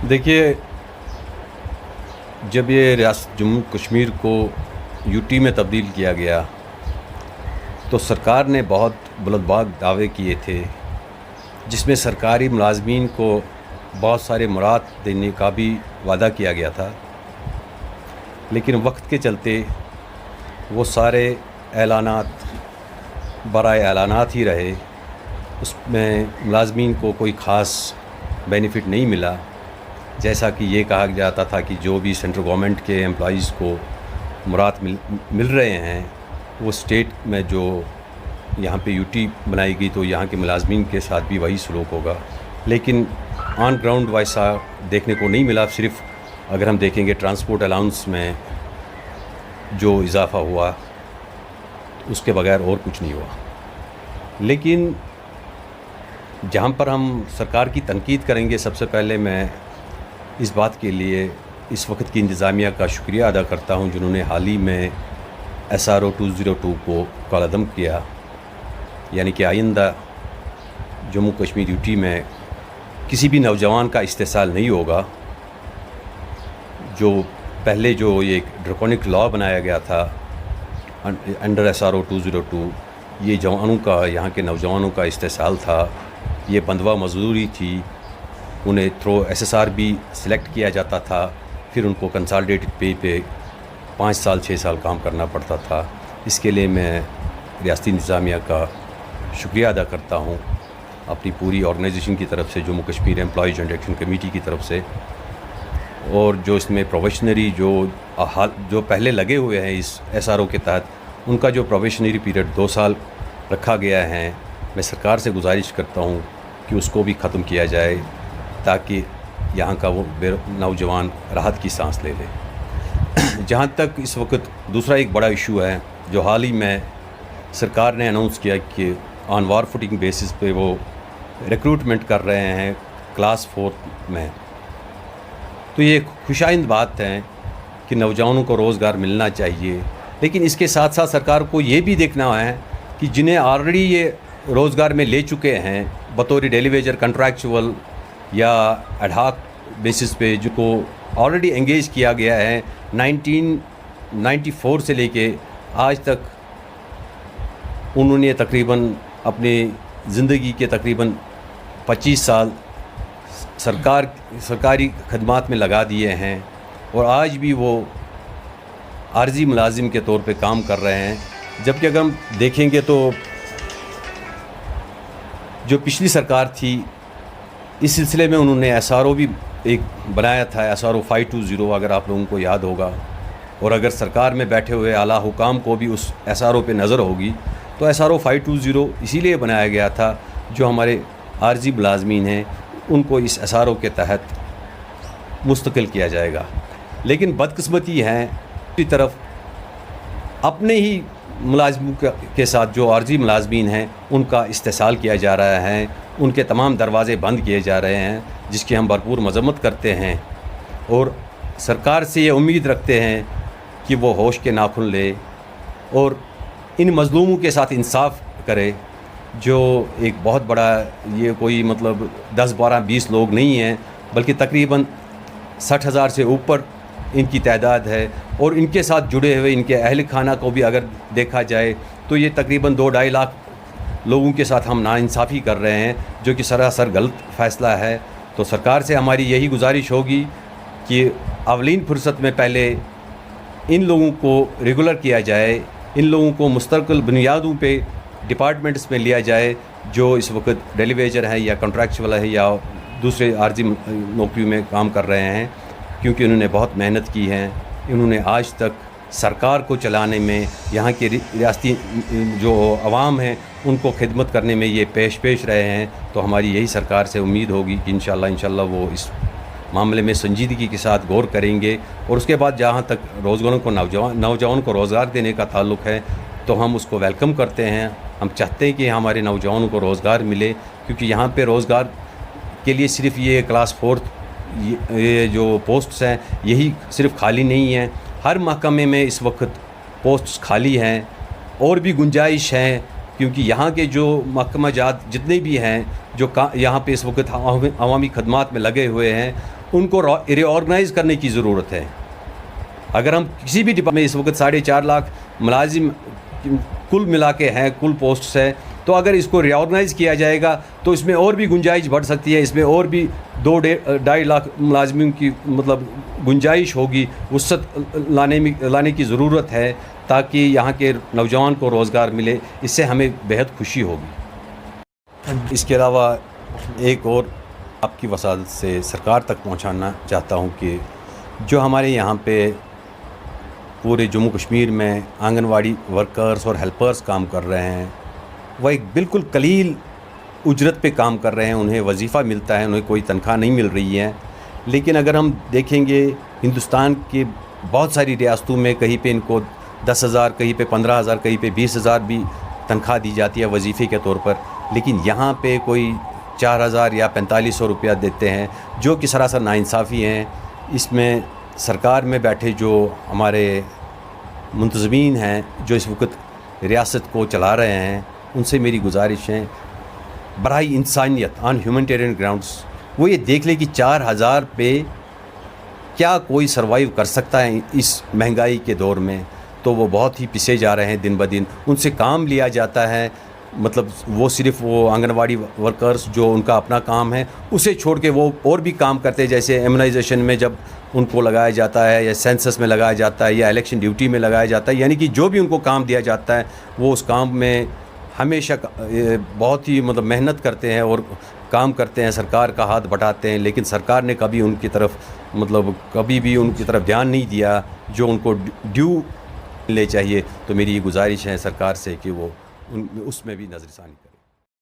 دیکھیے، جب یہ ریاست جموں کشمیر کو یوٹی میں تبدیل کیا گیا تو سرکار نے بہت بلند باغ دعوے کیے تھے، جس میں سرکاری ملازمین کو بہت سارے مراد دینے کا بھی وعدہ کیا گیا تھا، لیکن وقت کے چلتے وہ سارے اعلانات برائے اعلانات ہی رہے۔ اس میں ملازمین کو کوئی خاص بینیفٹ نہیں ملا، جیسا کہ یہ کہا جاتا تھا کہ جو بھی سینٹرل گورنمنٹ کے امپلائیز کو مراد مل رہے ہیں وہ اسٹیٹ میں جو یہاں پہ یوٹی بنائی گئی تو یہاں کے ملازمین کے ساتھ بھی وہی سلوک ہوگا، لیکن آن گراؤنڈ ویسا دیکھنے کو نہیں ملا۔ صرف اگر ہم دیکھیں گے ٹرانسپورٹ الاؤنس میں جو اضافہ ہوا اس کے بغیر اور کچھ نہیں ہوا۔ لیکن جہاں پر ہم سرکار کی تنقید کریں گے، سب سے پہلے میں اس بات کے لیے اس وقت کی انتظامیہ کا شکریہ ادا کرتا ہوں جنہوں نے حال ہی میں SRO 202 کو کالعدم کیا، یعنی کہ آئندہ جموں کشمیر یوٹی میں کسی بھی نوجوان کا استحصال نہیں ہوگا۔ جو پہلے جو یہ ڈریکونک لا بنایا گیا تھا انڈر SRO 202، یہ جوانوں کا، یہاں کے نوجوانوں کا استحصال تھا، یہ بندوا مزدوری تھی، انہیں تھرو SSR بھی سلیکٹ کیا جاتا تھا، پھر ان کو کنسالیڈیٹڈ پے پہ 5 سال 6 سال کام کرنا پڑتا تھا۔ اس کے لیے میں ریاستی انتظامیہ کا شکریہ ادا کرتا ہوں اپنی پوری آرگنائزیشن کی طرف سے، Jammu Kashmir employee joint action committee کی طرف سے، اور جو اس میں پروبیشنری جو پہلے لگے ہوئے ہیں اس SRO کے تحت، ان کا جو پروبیشنری پیریڈ 2 سال رکھا گیا ہے، میں سرکار سے گزارش کرتا ہوں کہ اس کو بھی ختم کیا جائے تاکہ یہاں کا وہ نوجوان راحت کی سانس لے لے۔ جہاں تک اس وقت دوسرا ایک بڑا ایشو ہے جو حال ہی میں سرکار نے اناؤنس کیا کہ آن وار فوٹنگ بیسس پہ وہ ریکروٹمنٹ کر رہے ہیں کلاس 4 میں، تو یہ خوشائند بات ہے کہ نوجوانوں کو روزگار ملنا چاہیے، لیکن اس کے ساتھ ساتھ سرکار کو یہ بھی دیکھنا ہے کہ جنہیں آلریڈی یہ روزگار میں لے چکے ہیں بطور ڈیلی ویجر، کنٹریکچول یا ایڈ ہاک بیسس پہ، جو کو آلریڈی انگیج کیا گیا ہے 1994 سے لے کے آج تک، انہوں نے تقریباً اپنی زندگی کے تقریباً 25 سال سرکاری خدمات میں لگا دیے ہیں، اور آج بھی وہ عارضی ملازم کے طور پہ کام کر رہے ہیں۔ جبکہ اگر ہم دیکھیں گے تو جو پچھلی سرکار تھی اس سلسلے میں انہوں نے SRO بھی ایک بنایا تھا، SRO 520، اگر آپ لوگوں کو یاد ہوگا، اور اگر سرکار میں بیٹھے ہوئے اعلیٰ حکام کو بھی اس SRO پہ نظر ہوگی تو SRO 520 اسی لیے بنایا گیا تھا جو ہمارے عارضی ملازمین ہیں ان کو اس SRO کے تحت مستقل کیا جائے گا۔ لیکن بدقسمتی ہے کی طرف اپنے ہی ملازموں کے ساتھ جو عارضی ملازمین ہیں ان کا استحصال کیا جا رہا ہے، ان کے تمام دروازے بند کیے جا رہے ہیں، جس کی ہم بھرپور مذمت کرتے ہیں، اور سرکار سے یہ امید رکھتے ہیں کہ وہ ہوش کے ناخن لے اور ان مظلوموں کے ساتھ انصاف کرے۔ جو ایک بہت بڑا، یہ کوئی 10 12 20 لوگ نہیں ہیں، بلکہ تقریباً 60,000 سے اوپر ان کی تعداد ہے، اور ان کے ساتھ جڑے ہوئے ان کے اہل خانہ کو بھی اگر دیکھا جائے تو یہ تقریباً 2-2.5 لاکھ لوگوں کے ساتھ ہم ناانصافی کر رہے ہیں، جو کہ سراسر غلط فیصلہ ہے۔ تو سرکار سے ہماری یہی گزارش ہوگی کہ اولین فرصت میں پہلے ان لوگوں کو ریگولر کیا جائے، ان لوگوں کو مستقل بنیادوں پہ ڈپارٹمنٹس میں لیا جائے جو اس وقت ڈیلی ویجر ہے یا کنٹریکچول ہے یا دوسرے عارضی نوکریوں میں کام کر رہے ہیں، کیونکہ انہوں نے بہت محنت کی ہے، انہوں نے آج تک سرکار کو چلانے میں، یہاں کے ریاستی جو عوام ہیں ان کو خدمت کرنے میں یہ پیش رہے ہیں۔ تو ہماری یہی سرکار سے امید ہوگی کہ انشاءاللہ وہ اس معاملے میں سنجیدگی کے ساتھ غور کریں گے، اور اس کے بعد جہاں تک روزگاروں کو نوجوانوں کو روزگار دینے کا تعلق ہے تو ہم اس کو ویلکم کرتے ہیں۔ ہم چاہتے ہیں کہ ہمارے نوجوانوں کو روزگار ملے، کیونکہ یہاں پہ روزگار کے لیے صرف یہ کلاس 4 یہ جو پوسٹس ہیں یہی صرف خالی نہیں ہیں، ہر محکمے میں اس وقت پوسٹس خالی ہیں، اور بھی گنجائش ہیں، کیونکہ یہاں کے جو محکمہ جات جتنے بھی ہیں جو یہاں پہ اس وقت عوامی خدمات میں لگے ہوئے ہیں، ان کو ری آرگنائز کرنے کی ضرورت ہے. اگر ہم کسی بھی ڈپارٹمنٹ میں اس وقت 4.5 لاکھ ملازم کل ملا کے ہیں، کل پوسٹس ہے، تو اگر اس کو ری آرگنائز کیا جائے گا تو اس میں اور بھی گنجائش بڑھ سکتی ہے، اس میں اور بھی 2.5 لاکھ ملازمین کی مطلب گنجائش ہوگی، وسعت لانے کی ضرورت ہے تاکہ یہاں کے نوجوان کو روزگار ملے. اس سے ہمیں بہت خوشی ہوگی. اس کے علاوہ ایک اور آپ کی وساطت سے سرکار تک پہنچانا چاہتا ہوں کہ جو ہمارے یہاں پہ پورے جموں کشمیر میں آنگن واڑی ورکرز اور ہیلپرز کام کر رہے ہیں، وہ ایک بالکل قلیل اجرت پہ کام کر رہے ہیں، انہیں وظیفہ ملتا ہے، انہیں کوئی تنخواہ نہیں مل رہی ہے. لیکن اگر ہم دیکھیں گے ہندوستان کے بہت ساری ریاستوں میں کہیں پہ ان کو 10,000، کہیں پہ 15,000، کہیں پہ 20,000 بھی تنخواہ دی جاتی ہے وظیفے کے طور پر، لیکن یہاں پہ کوئی 4,000 یا 4,500 روپیہ دیتے ہیں، جو کہ سراسر ناانصافی ہیں. اس میں سرکار میں بیٹھے جو ہمارے منتظمین ہیں، جو اس وقت ریاست کو چلا رہے ہیں، ان سے میری گزارش ہے برائے انسانیت آن ہیومنٹیرین گراؤنڈس وہ یہ دیکھ لے کہ 4,000 پہ کیا کوئی سروائیو کر سکتا ہے اس مہنگائی کے دور میں. تو وہ بہت ہی پسے جا رہے ہیں دن بدن. ان سے کام لیا جاتا ہے، مطلب وہ صرف وہ آنگن واڑی ورکرز جو ان کا اپنا کام ہے اسے چھوڑ کے وہ اور بھی کام کرتے ہیں، جیسے ایمونائزیشن میں جب ان کو لگایا جاتا ہے، یا سینسس میں لگایا جاتا ہے، یا الیکشن ڈیوٹی میں لگایا جاتا ہے، یعنی کہ جو بھی ان کو کام دیا جاتا ہے وہ اس کام میں ہمیشہ بہت ہی مطلب محنت کرتے ہیں اور کام کرتے ہیں، سرکار کا ہاتھ بٹاتے ہیں. لیکن سرکار نے کبھی ان کی طرف مطلب کبھی بھی ان کی طرف دھیان نہیں دیا جو ان کو ڈیو لے چاہیے. تو میری یہ گزارش ہے سرکار سے کہ وہ اس میں بھی نظر ثانی کرے.